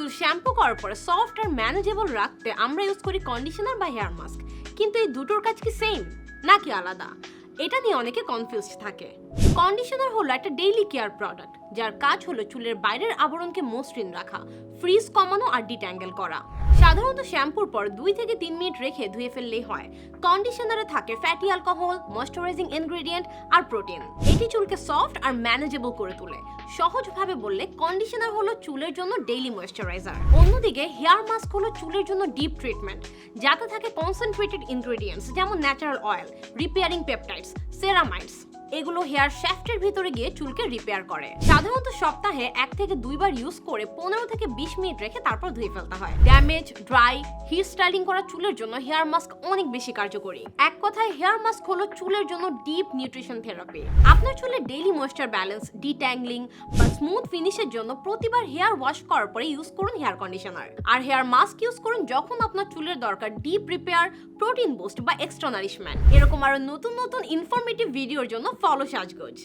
চুল শ্যাম্পু করার পরে সফট আর ম্যানেজেবল রাখতে আমরা ইউজ করি কন্ডিশনার বা হেয়ার মাস্ক, কিন্তু এই দুটোর কাজ কি সেম নাকি আলাদা, এটা নিয়ে অনেকে কনফিউজড থাকে। কন্ডিশনার হলো একটা ডেইলি কেয়ার প্রোডাক্ট যার কাজ হলো চুলের বাইরের আবরণকে মসৃণ রাখা, ফ্রিজ কমানো আর ডিট্যাঙ্গেল করা। সাধারণত শ্যাম্পুর পর 2 থেকে 3 মিনিট রেখে ধুয়ে ফেললেই হয়। কন্ডিশনারে থাকে ফ্যাটি অ্যালকোহল, ময়েশ্চারাইজিং ইনগ্রেডিয়েন্ট আর প্রোটিন। এটি চুলকে সফট আর ম্যানেজেবল করে তোলে। সহজভাবে বললে কন্ডিশনার হলো চুলের জন্য ডেইলি ময়েশ্চারাইজার। অন্যদিকে হেয়ার মাস্ক হলো চুলের জন্য ডিপ ট্রিটমেন্ট, যাতে থাকে কনসেন্ট্রেটেড ইনগ্রেডিয়েন্টস যেমন natural oil, repairing peptides, ceramides. এগুলো হেয়ার শ্যাফটের ভিতরে গিয়ে চুলকে রিপেয়ার করে। সাধারণত সপ্তাহে 1 থেকে 2 বার ইউজ করে 15 থেকে 20 মিনিট রেখে তারপর ধুয়ে ফেলতে হয়। ড্যামেজ, ড্রাই, হেয়ার স্টাইলিং করা চুলের জন্য হেয়ার মাস্ক অনেক বেশি কার্যকরী। এক কথায় হেয়ার মাস্ক হলো চুলের জন্য ডিপ নিউট্রিশন থেরাপি। আপনার চুলের ডেইলি ময়েশ্চার ব্যালেন্স, ডিট্যাংলিং বা স্মুথ ফিনিশের জন্য প্রতিবার হেয়ার ওয়াশ করার পরে ইউজ করুন হেয়ার কন্ডিশনার। আর হেয়ার মাস্ক ইউজ করুন যখন আপনার চুলের দরকার ডিপ রিপেয়ার, প্রোটিন বুস্ট বা এক্সট্রা নারিশমেন্ট। এরকম আরো নতুন নতুন ইনফরমেটিভ ভিডিওর জন্য ফলো সাজগোজ।